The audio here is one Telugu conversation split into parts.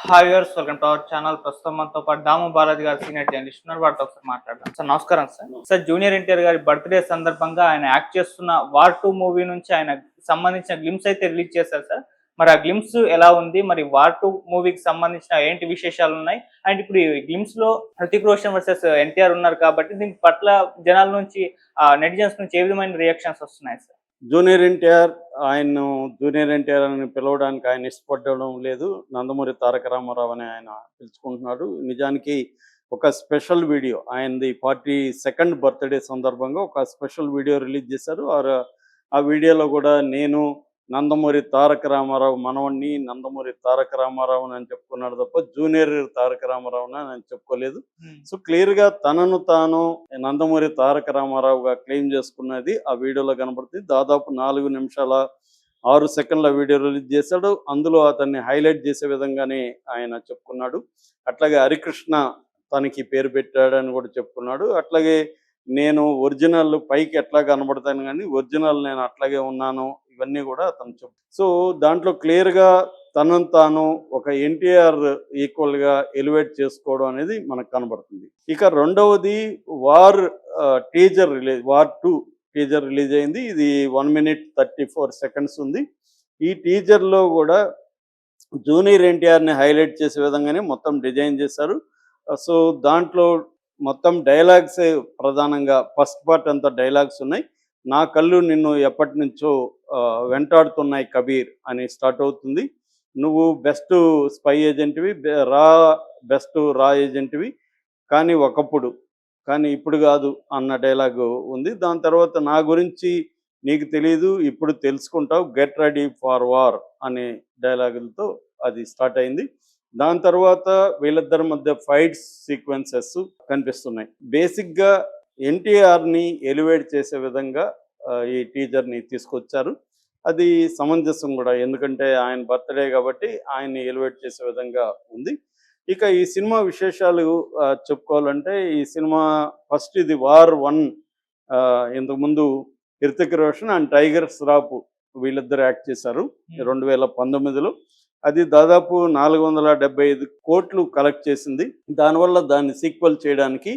Hi viewers, welcome to our channel. ప్రస్తుతం మనతో పాటు దాము బాలాజీ గారు సీనియర్ జర్నలిస్ట్ ఉన్నారు. వాటితో ఒకసారి మాట్లాడదాం. సార్ నమస్కారం. సార్ జూనియర్ ఎన్టీఆర్ గారి బర్త్డే సందర్భంగా ఆయన యాక్ట్ చేస్తున్న వార్ 2 మూవీ నుంచి ఆయన సంబంధించిన గ్లిమ్స్ అయితే రిలీజ్ చేశారు సార్. మరి ఆ గ్లిమ్స్ ఎలా ఉంది? మరి వార్ 2 మూవీకి సంబంధించిన ఏంటి విశేషాలు ఉన్నాయి? అండ్ ఇప్పుడు ఈ గ్లిమ్స్ లో హృతిక్ రోషన్ వర్సెస్ ఎన్టీఆర్ ఉన్నారు కాబట్టి దీని పట్ల జనాల నుంచి నెటిజన్స్ నుంచి ఏ విధమైన రియాక్షన్స్ వస్తున్నాయి సార్? జూనియర్ ఎన్టీఆర్ ఆయన్ను జూనియర్ ఎన్టీఆర్ అని పిలవడానికి ఆయన ఇష్టపడడం లేదు. నందమూరి తారక రామారావు అని ఆయన పిలుచుకుంటున్నాడు. నిజానికి ఒక స్పెషల్ వీడియో ఆయనది 42nd బర్త్డే సందర్భంగా ఒక స్పెషల్ వీడియో రిలీజ్ చేశారు. ఆ వీడియోలో కూడా నేను నందమూరి తారక రామారావు మనవణ్ణి, నందమూరి తారక రామారావు అని చెప్పుకున్నాడు తప్ప జూనియర్ తారక రామారావు అని చెప్పుకోలేదు. సో క్లియర్గా తనను తాను నందమూరి తారక రామారావుగా క్లెయిమ్ చేసుకున్నది ఆ వీడియోలో కనబడుతుంది. దాదాపు 4 నిమిషాల 6 సెకండ్ల వీడియో రిలీజ్ చేశాడు. అందులో అతన్ని హైలైట్ చేసే విధంగానే ఆయన చెప్పుకున్నాడు. అట్లాగే హరికృష్ణ తనకి పేరు పెట్టాడని కూడా చెప్పుకున్నాడు. అట్లాగే నేను ఒరిజినల్ పైకి ఎట్లా కనబడతాను కానీ ఒరిజినల్ నేను అట్లాగే ఉన్నాను, ఇవన్నీ కూడా అతను చెప్పు. సో దాంట్లో క్లియర్గా తనను తాను ఒక ఎన్టీఆర్ ఈక్వల్గా ఎలివేట్ చేసుకోవడం అనేది మనకు కనబడుతుంది. ఇక రెండవది వార్ వార్ 2 టీజర్ రిలీజ్ అయింది. ఇది 1 minute 34 seconds ఉంది. ఈ టీజర్లో కూడా జూనియర్ ఎన్టీఆర్ని హైలైట్ చేసే విధంగానే మొత్తం డిజైన్ చేశారు. సో దాంట్లో మొత్తం డైలాగ్స్ ప్రధానంగా ఫస్ట్ పార్ట్ అంతా డైలాగ్స్ ఉన్నాయి. నా కళ్ళు నిన్ను ఎప్పటి నుంచో వెంటాడుతున్నాయి కబీర్ అని స్టార్ట్ అవుతుంది. నువ్వు బెస్ట్ స్పై ఏజెంట్వి, బెస్ట్ రా ఏజెంట్వి, కానీ ఒకప్పుడు కానీ ఇప్పుడు కాదు అన్న డైలాగు ఉంది. దాని తర్వాత నా గురించి నీకు తెలియదు, ఇప్పుడు తెలుసుకుంటావు, గెట్ రెడీ ఫార్ వార్ అనే డైలాగులతో అది స్టార్ట్ అయింది. దాని తర్వాత వీళ్ళిద్దరి మధ్య ఫైట్స్ సీక్వెన్సెస్ కనిపిస్తున్నాయి. బేసిక్గా ఎన్టీఆర్ని ఎలివేట్ చేసే విధంగా ఈ టీజర్ని తీసుకొచ్చారు. అది సమంజసం కూడా, ఎందుకంటే ఆయన బర్త్డే కాబట్టి ఆయన్ని ఎలివేట్ చేసే విధంగా ఉంది. ఇక ఈ సినిమా విశేషాలు చెప్పుకోవాలంటే, ఈ సినిమా ఫస్ట్ ఇది వార్ 1. ఇంతకుముందు హృతిక్ రోషన్ అండ్ టైగర్ ష్రాఫ్ వీళ్ళిద్దరు యాక్ట్ చేశారు 2019లో. అది దాదాపు 475 కోట్లు కలెక్ట్ చేసింది. దానివల్ల దాన్ని సీక్వెల్ చేయడానికి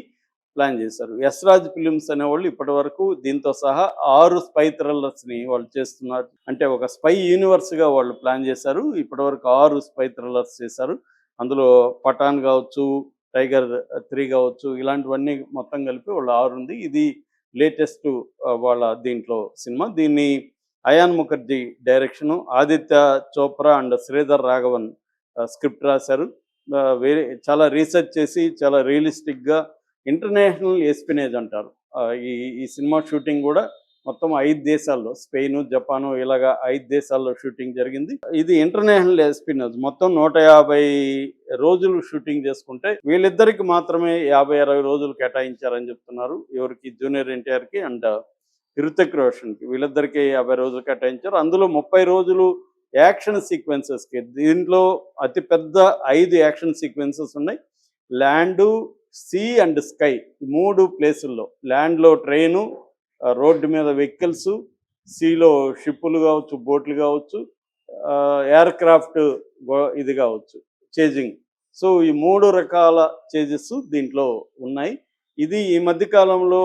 ప్లాన్ చేశారు. యశ్రాజ్ ఫిలిమ్స్ అనేవాళ్ళు ఇప్పటి వరకు దీంతో సహా 6 స్పై థ్రిల్లర్స్ని వాళ్ళు చేస్తున్నారు. అంటే ఒక స్పై యూనివర్స్గా వాళ్ళు ప్లాన్ చేశారు. ఇప్పటి వరకు 6 స్పై థ్రిల్లర్స్ చేశారు. అందులో పఠాన్ కావచ్చు, టైగర్ 3 కావచ్చు, ఇలాంటివన్నీ మొత్తం కలిపి వాళ్ళు 6 ఉంది. ఇది లేటెస్ట్ వాళ్ళ దీంట్లో సినిమా. దీన్ని Ayan Mukherjee direction, Aditya Chopra and Sridhar Raghavan script రాశారు. చాలా రీసెర్చ్ చేసి చాలా రియలిస్టిక్గా ఇంటర్నేషనల్ ఎస్పినేజ్ అంటారు. ఈ సినిమా షూటింగ్ కూడా మొత్తం 5 దేశాల్లో, స్పెయిన్, జపాను, ఇలాగా 5 దేశాల్లో షూటింగ్ జరిగింది. ఇది ఇంటర్నేషనల్ ఎస్పినేజ్. మొత్తం 150 రోజులు షూటింగ్ చేసుకుంటే వీళ్ళిద్దరికి మాత్రమే 50-60 రోజులు కేటాయించారని చెప్తున్నారు. ఎవరికి? జూనియర్ ఎన్టీఆర్కి అండ్ హృతిక్ రోషన్కి. వీళ్ళిద్దరికి 50 రోజులు కేటాయించారు. అందులో 30 రోజులు యాక్షన్ సీక్వెన్సెస్కి. దీంట్లో అతిపెద్ద 5 యాక్షన్ సీక్వెన్సెస్ ఉన్నాయి. ల్యాండు, సీ అండ్ స్కై, 3 ప్లేసుల్లో. ల్యాండ్లో ట్రైను, రోడ్డు మీద వెహికల్స్, సీలో షిప్పులు కావచ్చు, బోట్లు కావచ్చు, ఎయిర్ క్రాఫ్ట్ ఇది కావచ్చు, చేజింగ్. సో ఈ 3 రకాల చేజెస్ దీంట్లో ఉన్నాయి. ఇది ఈ మధ్యకాలంలో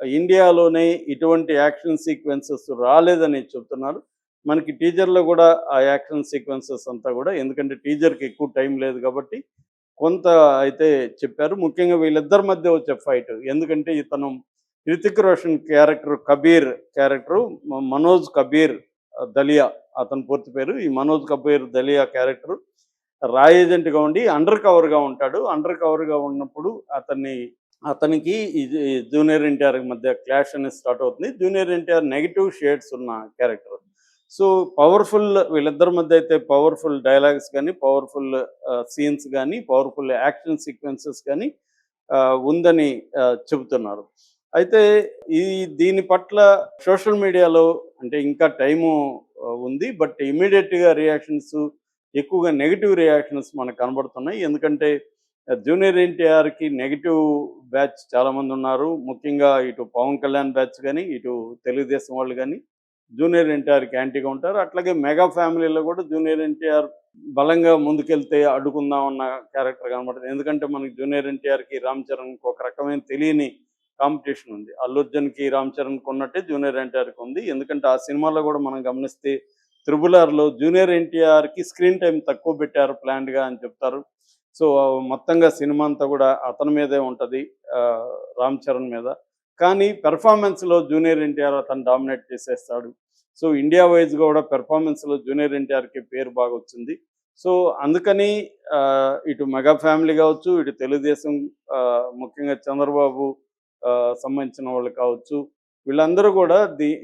ఇండియాలోనే ఇటువంటి యాక్షన్ సీక్వెన్సెస్ రాలేదని చెప్తున్నారు. మనకి టీజర్లో కూడా ఆ యాక్షన్ సీక్వెన్సెస్ అంతా కూడా, ఎందుకంటే టీజర్కి ఎక్కువ టైం లేదు కాబట్టి కొంత అయితే చెప్పారు. ముఖ్యంగా వీళ్ళిద్దరి మధ్య వచ్చే ఫైట్, ఎందుకంటే ఇతను హృతిక్ రోషన్ క్యారెక్టర్ కబీర్ క్యారెక్టరు మనోజ్ కబీర్ దలియా అతని పూర్తి పేరు. ఈ మనోజ్ కబీర్ దలియా క్యారెక్టరు రా ఏజెంట్గా ఉండి అండర్ కవర్గా ఉంటాడు. అండర్ కవర్గా ఉన్నప్పుడు అతనికి జూనియర్ ఎన్టీఆర్ మధ్య క్లాష్ అనేది స్టార్ట్ అవుతుంది. జూనియర్ ఎన్టీఆర్ నెగిటివ్ షేడ్స్ ఉన్న క్యారెక్టర్. సో పవర్ఫుల్, వీళ్ళిద్దరి మధ్య అయితే పవర్ఫుల్ డైలాగ్స్ కానీ, పవర్ఫుల్ సీన్స్ కానీ, పవర్ఫుల్ యాక్షన్ సీక్వెన్సెస్ కానీ ఉందని చెబుతున్నారు. అయితే దీని పట్ల సోషల్ మీడియాలో అంటే ఇంకా టైము ఉంది, బట్ ఇమీడియట్గా రియాక్షన్స్, ఎక్కువగా నెగిటివ్ రియాక్షన్స్ మనకు కనబడుతున్నాయి. ఎందుకంటే జూనియర్ ఎన్టీఆర్కి నెగిటివ్ బ్యాచ్ చాలామంది ఉన్నారు. ముఖ్యంగా ఇటు పవన్ కళ్యాణ్ బ్యాచ్ కానీ, ఇటు తెలుగుదేశం వాళ్ళు కానీ జూనియర్ ఎన్టీఆర్కి యాంటీగా ఉంటారు. అట్లాగే మెగా ఫ్యామిలీలో కూడా జూనియర్ ఎన్టీఆర్ బలంగా ముందుకెళ్తే అడ్డుకుందాం అన్న క్యారెక్టర్ కనబడుతుంది. ఎందుకంటే మనకి జూనియర్ ఎన్టీఆర్కి రామ్ చరణ్కి ఒక రకమైన తెలియని కాంపిటీషన్ ఉంది. అల్లు అర్జున్కి రామ్ చరణ్కి ఉన్నట్టే జూనియర్ ఎన్టీఆర్కి ఉంది. ఎందుకంటే ఆ సినిమాలో కూడా మనం గమనిస్తే త్రిబుల్ ఆర్లో జూనియర్ ఎన్టీఆర్కి స్క్రీన్ టైం తక్కువ పెట్టారు ప్లాన్డ్గా అని చెప్తారు. సో మొత్తంగా సినిమా అంతా కూడా అతని మీదే ఉంటుంది, రామ్ చరణ్ మీద. కానీ పెర్ఫార్మెన్స్లో జూనియర్ ఎన్టీఆర్ అతను డామినేట్ చేసేస్తాడు. సో ఇండియా వైజ్ కూడా పెర్ఫార్మెన్స్లో జూనియర్ ఎన్టీఆర్కి పేరు బాగా వచ్చింది. సో అందుకని ఇటు మెగా ఫ్యామిలీ కావచ్చు, ఇటు తెలుగుదేశం ముఖ్యంగా చంద్రబాబు సంబంధించిన వాళ్ళు కావచ్చు, వీళ్ళందరూ కూడా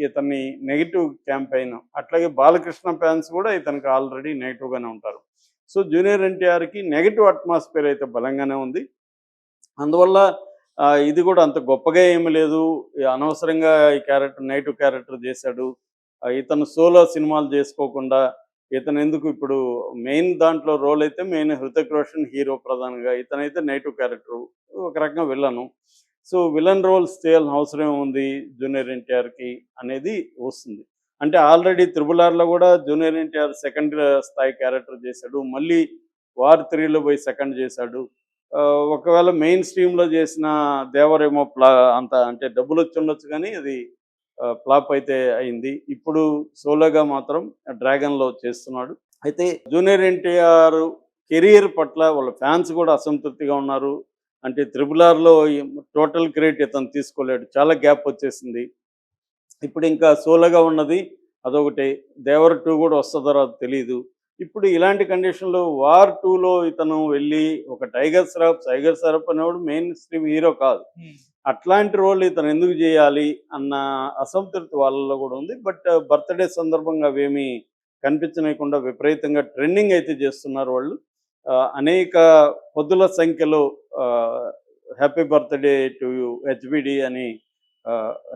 ఇతన్ని నెగిటివ్ క్యాంపెయిన్, అట్లాగే బాలకృష్ణ ఫ్యాన్స్ కూడా ఇతనికి ఆల్రెడీ నెగిటివ్గానే ఉంటారు. సో జూనియర్ ఎన్టీఆర్కి నెగిటివ్ అట్మాస్ఫియర్ అయితే బలంగానే ఉంది. అందువల్ల ఇది కూడా అంత గొప్పగా ఏమి లేదు, అనవసరంగా ఈ క్యారెక్టర్ నెగిటివ్ క్యారెక్టర్ చేశాడు, ఇతను సోలో సినిమాలు చేసుకోకుండా ఇతను ఎందుకు ఇప్పుడు మెయిన్ దాంట్లో రోల్ అయితే మెయిన్ హృతిక్ రోషన్ హీరో ప్రధానంగా, ఇతనైతే నెగిటివ్ క్యారెక్టర్ ఒక రకంగా విలను. సో విలన్ రోల్స్ చేయాల్సిన అవసరం ఉంది జూనియర్ ఎన్టీఆర్కి అనేది వస్తుంది. అంటే ఆల్రెడీ త్రిబుల్ ఆర్లో కూడా జూనియర్ ఎన్టీఆర్ సెకండ్ స్థాయి క్యారెక్టర్ చేశాడు, మళ్ళీ వార్ 3లో పోయి సెకండ్ చేశాడు. ఒకవేళ మెయిన్ స్ట్రీమ్లో చేసిన దేవరేమో అంత అంటే డబ్బులు వచ్చి ఉండొచ్చు, కానీ అది ఫ్లాప్ అయితే అయింది. ఇప్పుడు సోలోగా మాత్రం డ్రాగన్లో చేస్తున్నాడు. అయితే జూనియర్ ఎన్టీఆర్ కెరీర్ పట్ల వాళ్ళ ఫ్యాన్స్ కూడా అసంతృప్తిగా ఉన్నారు. అంటే త్రిబుల్ ఆర్లో టోటల్ క్రెడిట్ ఇతను తీసుకోలేడు, చాలా గ్యాప్ వచ్చేసింది. ఇప్పుడు ఇంకా సోలోగా ఉన్నది అదొకటి, దేవర్ 2 కూడా వస్తుందో రాదో తెలియదు. ఇప్పుడు ఇలాంటి కండిషన్లో వార్ 2లో ఇతను వెళ్ళి ఒక టైగర్ ష్రాఫ్ అనేవాడు మెయిన్ స్ట్రీమ్ హీరో కాదు, అట్లాంటి రోల్ ఇతను ఎందుకు చేయాలి అన్న అసంతృప్తి వాళ్ళలో కూడా ఉంది. బట్ బర్త్డే సందర్భంగా అవేమీ కనిపించనీయకుండా విపరీతంగా ట్రెండింగ్ అయితే చేస్తున్నారు వాళ్ళు. అనేక పొద్దుల సంఖ్యలో happy birthday to you HBD అని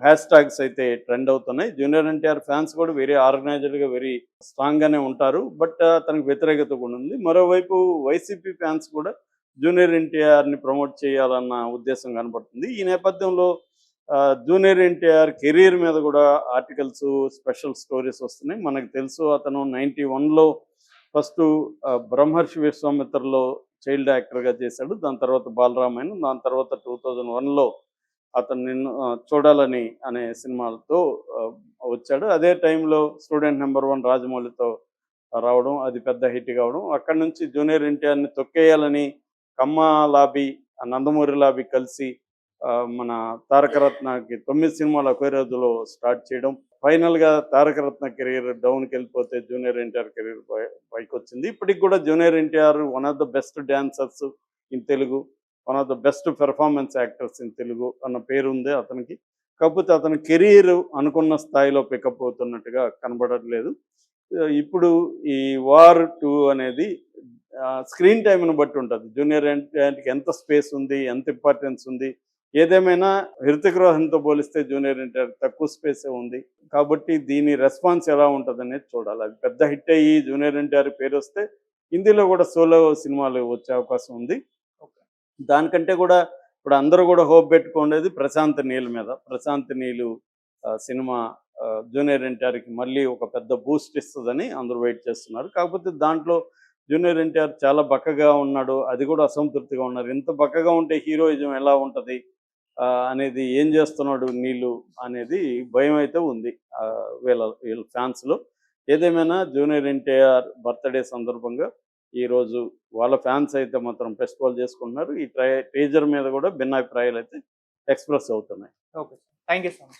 హ్యాష్ ట్యాగ్స్ అయితే ట్రెండ్ అవుతున్నాయి. జూనియర్ ఎన్టీఆర్ ఫ్యాన్స్ కూడా వెరీ ఆర్గనైజ్డ్గా వెరీ స్ట్రాంగ్గానే ఉంటారు, బట్ అతనికి వ్యతిరేకత కూడా ఉంది. మరోవైపు వైసీపీ ఫ్యాన్స్ కూడా జూనియర్ ఎన్టీఆర్ని ప్రమోట్ చేయాలన్న ఉద్దేశం కనపడుతుంది. ఈ నేపథ్యంలో జూనియర్ ఎన్టీఆర్ కెరీర్ మీద కూడా ఆర్టికల్స్, స్పెషల్ స్టోరీస్ వస్తున్నాయి. మనకు తెలుసు అతను 91లో ఫస్ట్ బ్రహ్మర్షి విశ్వామిత్రలో చైల్డ్ యాక్టర్గా చేశాడు, దాని తర్వాత బాలరామాయణం, దాని తర్వాత 2001లో అతను నిన్ను చూడాలని అనే సినిమాలతో వచ్చాడు. అదే టైంలో స్టూడెంట్ నెంబర్ 1 రాజమౌళితో రావడం, అది పెద్ద హిట్ కావడం. అక్కడి నుంచి జూనియర్ ఎన్టీఆర్ని తొక్కేయాలని కమ్మ లాబీ, నందమూరి లాబీ కలిసి మన తారకరత్నకి 9 సినిమాలు ఒకే రోజులో స్టార్ట్ చేయడం. ఫైనల్గా తారకరత్న కెరీర్ డౌన్కి వెళ్ళిపోతే జూనియర్ ఎన్టీఆర్ కెరీర్ పైకి వచ్చింది. ఇప్పటికి కూడా junior NTR one of the best dancers in Telugu, one of the best performance actors in Telugu అన్న పేరు ఉంది అతనికి. కాకపోతే అతని కెరీర్ అనుకున్న స్థాయిలో పికప్ అవుతున్నట్టుగా కనబడట్లేదు. ఇప్పుడు ఈ వార్ 2 అనేది స్క్రీన్ టైంను బట్టి ఉంటుంది. జూనియర్ ఎన్టీఆర్కి ఎంత స్పేస్ ఉంది, ఎంత ఇంపార్టెన్స్ ఉంది. ఏదేమైనా హృతిక్ రోషన్తో పోలిస్తే జూనియర్ ఎన్టీఆర్ తక్కువ స్పేసే ఉంది. కాబట్టి దీని రెస్పాన్స్ ఎలా ఉంటుంది అనేది చూడాలి. అది పెద్ద హిట్ అయ్యి జూనియర్ ఎన్టీఆర్ పేరు వస్తే హిందీలో కూడా సోలో సినిమాలు వచ్చే అవకాశం ఉంది. దానికంటే కూడా ఇప్పుడు అందరూ కూడా హోప్ పెట్టుకునేది ప్రశాంత్ నీల్ మీద. ప్రశాంత్ నీలు సినిమా జూనియర్ ఎన్టీఆర్కి మళ్ళీ ఒక పెద్ద బూస్ట్ ఇస్తుందని అందరూ వెయిట్ చేస్తున్నారు. కాకపోతే దాంట్లో జూనియర్ ఎన్టీఆర్ చాలా బక్కగా ఉన్నాడు, అది కూడా అసంతృప్తిగా ఉన్నారు. ఇంత బక్కగా ఉంటే హీరోయిజం ఎలా ఉంటుంది అనేది, ఏం చేస్తున్నాడు నీళ్ళు అనేది భయం అయితే ఉంది వీళ్ళ ఫ్యాన్స్లో. ఏదేమైనా జూనియర్ ఎన్టీఆర్ బర్త్డే సందర్భంగా ఈరోజు వాళ్ళ ఫ్యాన్స్ అయితే మాత్రం ఫెస్టివల్ చేసుకుంటున్నారు. ఈ టీజర్ మీద కూడా భిన్నాభిప్రాయాలు అయితే ఎక్స్ప్రెస్ అవుతున్నాయి. Okay, thank you so much.